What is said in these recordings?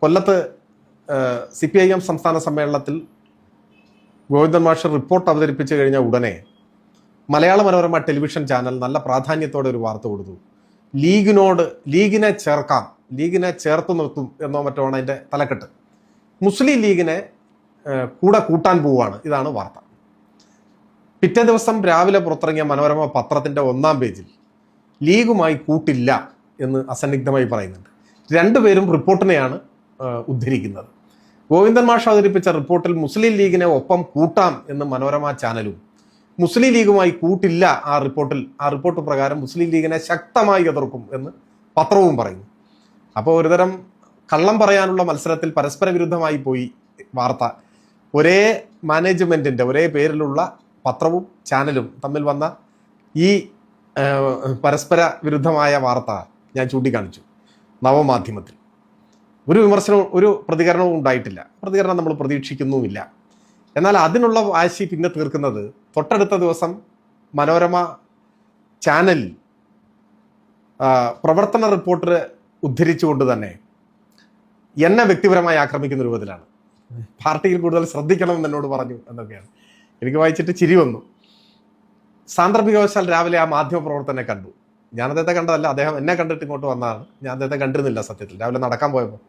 കൊല്ലത്ത് CPIM സംസ്ഥാന സമ്മേളനത്തിൽ ഗോവിന്ദൻ മാഷ് റിപ്പോർട്ട് അവതരിപ്പിച്ചു കഴിഞ്ഞ ഉടനെ മലയാള മനോരമ ടെലിവിഷൻ ചാനൽ നല്ല പ്രാധാന്യത്തോടെ ഒരു വാർത്ത കൊടുത്തു. ലീഗിനെ ചേർക്കാം, ലീഗിനെ ചേർത്ത് നിർത്തും എന്നോ മറ്റോ ആണ് അതിൻ്റെ തലക്കെട്ട്. മുസ്ലിം ലീഗിനെ കൂടെ കൂട്ടാൻ പോവുകയാണ്, ഇതാണ് വാർത്ത. പിറ്റേ ദിവസം രാവിലെ പുറത്തിറങ്ങിയ മനോരമ പത്രത്തിൻ്റെ 1-ാം പേജിൽ ലീഗുമായി കൂട്ടില്ല എന്ന് അസന്നിഗ്ധമായി പറയുന്നുണ്ട്. രണ്ടുപേരും റിപ്പോർട്ടിനെയാണ് ഉദ്ധരിക്കുന്നത്. ഗോവിന്ദൻ മാഷ് അവതരിപ്പിച്ച റിപ്പോർട്ടിൽ മുസ്ലിം ലീഗിനെ ഒപ്പം കൂട്ടാം എന്ന് മനോരമ ചാനലും, മുസ്ലിം ലീഗുമായി കൂട്ടില്ല ആ റിപ്പോർട്ട് പ്രകാരം മുസ്ലിം ലീഗിനെ ശക്തമായി എതിർക്കും എന്ന് പത്രവും പറയുന്നു. അപ്പോൾ ഒരുതരം കള്ളം പറയാനുള്ള മത്സരത്തിൽ പരസ്പര വിരുദ്ധമായി പോയി വാർത്ത. ഒരേ മാനേജ്മെന്റിന്റെ ഒരേ പേരിലുള്ള പത്രവും ചാനലും തമ്മിൽ വന്ന ഈ പരസ്പര വിരുദ്ധമായ വാർത്ത ഞാൻ ചൂണ്ടിക്കാണിച്ചു നവമാധ്യമത്തിൽ. ഒരു വിമർശനവും ഒരു പ്രതികരണവും ഉണ്ടായിട്ടില്ല. പ്രതികരണം നമ്മൾ പ്രതീക്ഷിക്കുന്നുമില്ല. എന്നാൽ അതിനുള്ള വാശി പിന്നെ തീർക്കുന്നത് തൊട്ടടുത്ത ദിവസം മനോരമ ചാനലിൽ പ്രവർത്തന റിപ്പോർട്ടർ ഉദ്ധരിച്ചുകൊണ്ട് തന്നെ എന്നെ വ്യക്തിപരമായി ആക്രമിക്കുന്ന രൂപത്തിലാണ്. പാർട്ടിയിൽ കൂടുതൽ ശ്രദ്ധിക്കണമെന്ന് എന്നോട് പറഞ്ഞു എന്നൊക്കെയാണ്. എനിക്ക് വായിച്ചിട്ട് ചിരി വന്നു. സാന്ദർഭികവശാൽ രാവിലെ ആ മാധ്യമ പ്രവർത്തനെ കണ്ടു. ഞാൻ അദ്ദേഹത്തെ കണ്ടതല്ല, അദ്ദേഹം എന്നെ കണ്ടിട്ട് ഇങ്ങോട്ട് വന്നതാണ്. ഞാൻ അദ്ദേഹത്തെ കണ്ടിരുന്നില്ല സത്യത്തിൽ, രാവിലെ നടക്കാൻ പോയപ്പോൾ.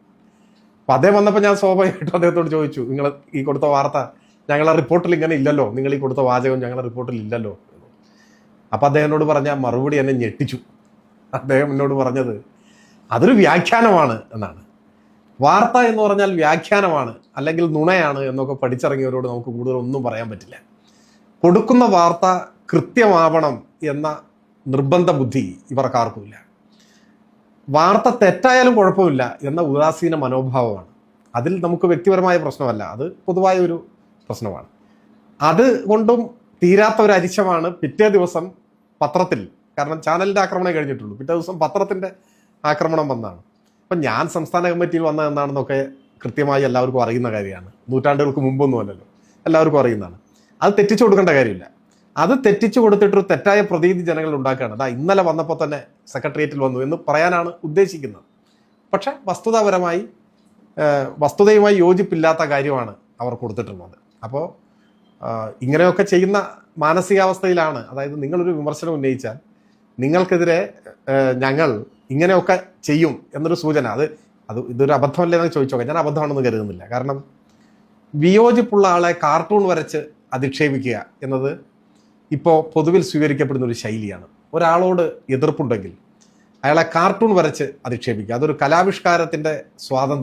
അപ്പം അദ്ദേഹം വന്നപ്പോൾ ഞാൻ സ്വാഭാവികമായിട്ടും അദ്ദേഹത്തോട് ചോദിച്ചു, നിങ്ങൾ ഈ കൊടുത്ത വാർത്ത ഞങ്ങളെ റിപ്പോർട്ടിൽ ഇങ്ങനെ ഇല്ലല്ലോ, നിങ്ങൾ ഈ കൊടുത്ത വാചകം ഞങ്ങളുടെ റിപ്പോർട്ടിൽ ഇല്ലല്ലോ. അപ്പം അദ്ദേഹം എന്നോട് പറഞ്ഞ മറുപടി എന്നെ ഞെട്ടിച്ചു. അദ്ദേഹം എന്നോട് പറഞ്ഞത് അതൊരു വ്യാഖ്യാനമാണ് എന്നാണ്. വാർത്ത എന്ന് പറഞ്ഞാൽ വ്യാഖ്യാനമാണ് അല്ലെങ്കിൽ നുണയാണ് എന്നൊക്കെ പഠിച്ചിറങ്ങിയവരോട് നമുക്ക് കൂടുതൽ ഒന്നും പറയാൻ പറ്റില്ല. കൊടുക്കുന്ന വാർത്ത കൃത്യമാവണം എന്ന നിർബന്ധ ബുദ്ധി ഇവർക്കാർക്കുമില്ല. വാർത്ത തെറ്റായാലും കുഴപ്പമില്ല എന്ന ഉദാസീന മനോഭാവമാണ്. അതിൽ നമുക്ക് വ്യക്തിപരമായ പ്രശ്നമല്ല, അത് പൊതുവായ ഒരു പ്രശ്നമാണ്. അതുകൊണ്ടും തീരാത്ത ഒരു അരിശമാണ് പിറ്റേ ദിവസം പത്രത്തിൽ, കാരണം ചാനലിൻ്റെ ആക്രമണം കഴിഞ്ഞിട്ടുള്ളൂ, പിറ്റേ ദിവസം പത്രത്തിൻ്റെ ആക്രമണം വന്നതാണ്. അപ്പം ഞാൻ സംസ്ഥാന കമ്മിറ്റിയിൽ വന്നത് എന്താണെന്നൊക്കെ കൃത്യമായി എല്ലാവർക്കും അറിയുന്ന കാര്യമാണ്. നൂറ്റാണ്ടുകൾക്ക് മുമ്പൊന്നും അല്ലല്ലോ, എല്ലാവർക്കും അറിയുന്നതാണ്. അത് തെറ്റിച്ചു കൊടുക്കേണ്ട കാര്യമില്ല. അത് തെറ്റിച്ചു കൊടുത്തിട്ടൊരു തെറ്റായ പ്രതീതി ജനങ്ങൾ ഉണ്ടാക്കുകയാണ്. അതാ ഇന്നലെ വന്നപ്പോൾ തന്നെ സെക്രട്ടേറിയറ്റിൽ വന്നു എന്ന് പറയാനാണ് ഉദ്ദേശിക്കുന്നത്. പക്ഷെ വസ്തുതയുമായി യോജിപ്പില്ലാത്ത കാര്യമാണ് അവർ കൊടുത്തിട്ടുള്ളത്. അപ്പോൾ ഇങ്ങനെയൊക്കെ ചെയ്യുന്ന മാനസികാവസ്ഥയിലാണ്, അതായത് നിങ്ങളൊരു വിമർശനം ഉന്നയിച്ചാൽ നിങ്ങൾക്കെതിരെ ഞങ്ങൾ ഇങ്ങനെയൊക്കെ ചെയ്യും എന്നൊരു സൂചന. ഇതൊരു അബദ്ധമല്ലേ എന്ന് ചോദിച്ചോക്കാം. ഞാൻ അബദ്ധമാണെന്ന് കരുതുന്നില്ല. കാരണം വിയോജിപ്പുള്ള ആളെ കാർട്ടൂൺ വരച്ച് അധിക്ഷേപിക്കുക എന്നത് ഇപ്പോൾ പൊതുവിൽ സ്വീകരിക്കപ്പെടുന്ന ഒരു ശൈലിയാണ്. ഒരാളോട് എതിർപ്പുണ്ടെങ്കിൽ അയാളെ കാർട്ടൂൺ വരച്ച് അധിക്ഷേപിക്കുക, അതൊരു കലാവിഷ്കാരത്തിൻ്റെ സ്വാതന്ത്ര്യം